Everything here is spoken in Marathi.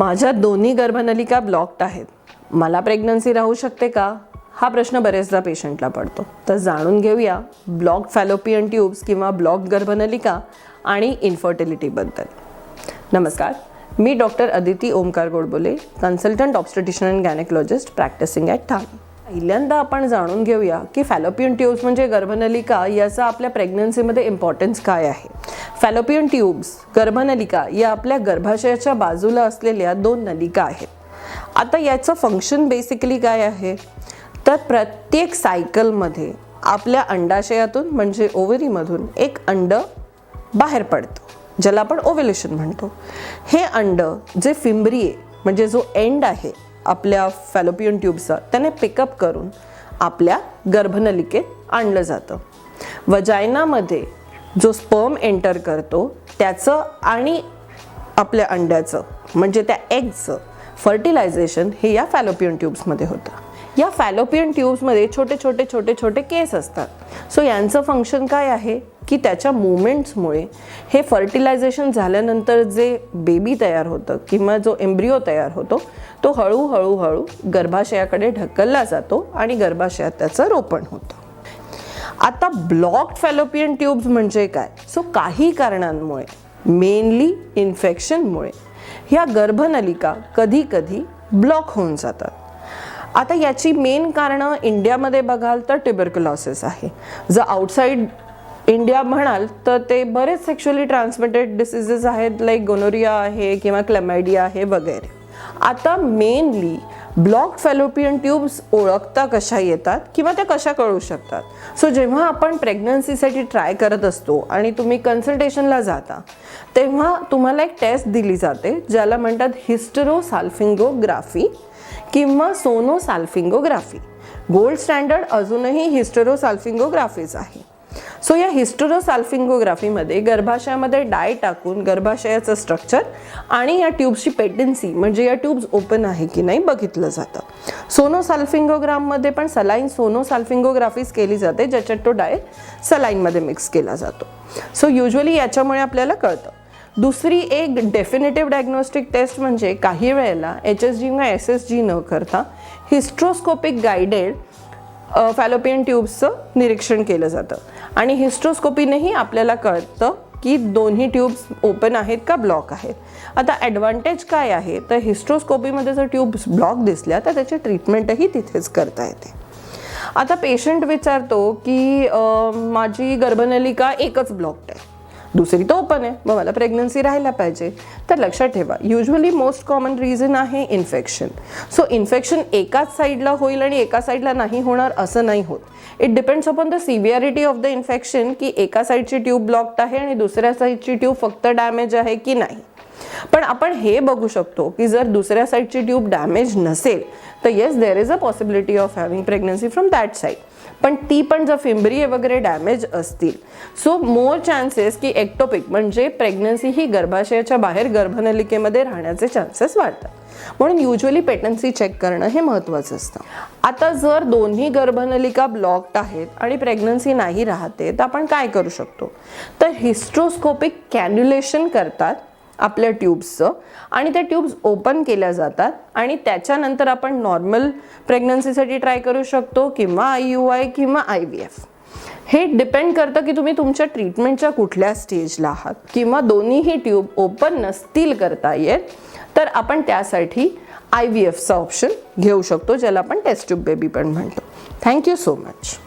माझ्या दोन्ही गर्भनलिका ब्लॉक्ड आहेत, मला प्रेग्नन्सी राहू शकते का? हा प्रश्न बरेचदा पेशंटला पडतो. तर जाणून घेऊया ब्लॉक्ड फॅलोपियन ट्यूब्स किंवा ब्लॉक्ड गर्भनलिका आणि इन्फर्टिलिटीबद्दल. नमस्कार, मी doctor Aditi Omkar Godbole, consultant obstetrician and gynaecologist practising at Thane. पहिल्यांदा आपण जाणून घेऊया की फॅलोपियन ट्यूब्स म्हणजे गर्भनलिका याचा आपल्या प्रेग्नन्सीमध्ये इम्पॉर्टन्स काय आहे. फॅलोपियन ट्यूब्स गर्भनलिका या आपल्या गर्भाशयाच्या बाजूला असलेल्या दोन नलिका आहेत. आता याचं फंक्शन बेसिकली काय आहे, तर प्रत्येक सायकलमध्ये आपल्या अंडाशयातून म्हणजे ओव्हरीमधून एक अंड बाहेर पडतं, ज्याला आपण ओव्ह्युलेशन म्हणतो. हे अंड जे फिंब्रिये म्हणजे जो एंड आहे आपल्या फॅलोपियन ट्यूबचा, त्याने पिकअप करून आपल्या गर्भनलिकेत आणलं जातं. वजायनामध्ये जो स्पर्म एंटर करतो त्याचं आणि आपल्या अंड्याचं म्हणजे त्या एगचं फर्टिलायझेशन हे या फॅलोपियन ट्यूब्समध्ये होतं. या फॅलोपियन ट्यूब्समध्ये छोटे छोटे छोटे छोटे केस असतात. सो यांचं फंक्शन काय आहे की त्याच्या मुवमेंट्समुळे हे फर्टिलायझेशन झाल्यानंतर जे बेबी तयार होतं किंवा जो एम्ब्रिओ तयार होतो तो हळूहळू गर्भाशयाकडे ढकलला जातो आणि गर्भाशयात त्याचं रोपण होतं. आता ब्लॉक्ड फॅलोपियन ट्यूब्स म्हणजे काय? सो काही कारणांमुळे, मेनली इन्फेक्शनमुळे ह्या गर्भनलिका कधी कधी ब्लॉक होऊन जातात. आता याची मेन कारणं इंडियामध्ये बघाल तर ट्युबरक्युलोसिस आहे. जर आउटसाइड इंडिया म्हणाल तर ते बरेच सेक्शुअली ट्रान्समिटेड डिसीजेस आहेत, लाईक गोनोरिया आहे किंवा क्लेमायडिया आहे वगैरे. आता मेनली ब्लॉक्ड फॅलोपियन ट्यूब्स ओळखता कशा येतात किंवा त्या कशा कळू शकतात. सो जेव्हा आपण प्रेग्नन्सीसाठी ट्राय करत असतो आणि तुम्ही कन्सल्टेशनला जाता तेव्हा तुम्हाला एक टेस्ट दिली जाते ज्याला म्हणतात हिस्टेरोसाल्फिंगोग्राफी किंवा सोनोसाल्फिंगोग्राफी. गोल्ड स्टँडर्ड अजूनही हिस्टेरोसाल्फिंगोग्राफीच आहे. सो या हिस्टेरोसाल्फिंगोग्राफीमध्ये गर्भाशयामध्ये डाय टाकून गर्भाशयाचं स्ट्रक्चर आणि या ट्यूब्सची पेटन्सी म्हणजे या ट्यूब्स ओपन आहे की नाही बघितलं जातं. सोनोसाल्फिंगोग्राममध्ये पण सलाईन सोनोसाल्फिंगोग्राफीज केली जाते, ज्याच्यात तो डाय सलाईनमध्ये मिक्स केला जातो. सो युजली याच्यामुळे आपल्याला कळतं. दुसरी एक डेफिनेटिव्ह डायग्नोस्टिक टेस्ट म्हणजे काही वेळेला HSG किंवा SSG न करता हिस्ट्रोस्कोपिक गायडेड फॅलोपियन ट्यूब्सचं निरीक्षण केलं जातं आणि हिस्ट्रोस्कोपीनेही आपल्याला कळतं की दोन्ही ट्यूब्स ओपन आहेत का ब्लॉक आहेत. आता ॲडव्हान्टेज काय आहे, तर हिस्ट्रोस्कोपीमध्ये जर ट्यूब्स ब्लॉक दिसल्या तर त्याची ट्रीटमेंटही तिथेच करता येते. आता पेशंट विचारतो की माझी गर्भनलिका एकच ब्लॉक्ड आहे, दुसरी तर ओपन आहे, मग मला प्रेग्नन्सी राहायला पाहिजे. तर लक्षात ठेवा, युजली मोस्ट कॉमन रिझन आहे इन्फेक्शन. सो इन्फेक्शन एकाच साईडला होईल आणि एका साईडला नाही होणार असं नाही होत. It depends upon the severity of the infection की एका साईडची ट्यूब ब्लॉक्ड आहे आणि दुसऱ्या साईडची ट्यूब फक्त डॅमेज आहे की नाही. पण आपण हे बघू शकतो की जर दुसऱ्या साईडची ट्यूब डॅमेज नसेल तर yes there is a possibility of having pregnancy from that side. पण ती पण जर फिंब्रिये वगैरे डॅमेज असतील सो मोर चान्सेस की एक्टोपिक म्हणजे प्रेग्नन्सी ही गर्भाशयाच्या बाहेर गर्भनलिकेमध्ये राहण्याचे चान्सेस वाढतात. म्हणून युजली पेटन्सी चेक करणं हे महत्त्वाचं असतं. आता जर दोन्ही गर्भनलिका ब्लॉक्ड आहेत आणि प्रेग्नन्सी नाही राहते तर आपण काय करू शकतो, तर हिस्ट्रोस्कोपिक कॅन्युलेशन करतात आपल्या ट्यूब्सचं आणि त्या ट्यूब्स ओपन केल्या जातात आणि त्याच्यानंतर आपण नॉर्मल प्रेग्नन्सीसाठी ट्राय करू शकतो किंवा IUI किंवा IVF. हे डिपेंड करतं की तुम्ही तुमच्या ट्रीटमेंटच्या कुठल्या स्टेजला आहात किंवा दोन्हीही ट्यूब ओपन नसतील करता येत तर आपण त्यासाठी IVFचा ऑप्शन घेऊ शकतो, ज्याला आपण टेस्ट ट्यूब बेबी पण म्हणतो. Thank you so much.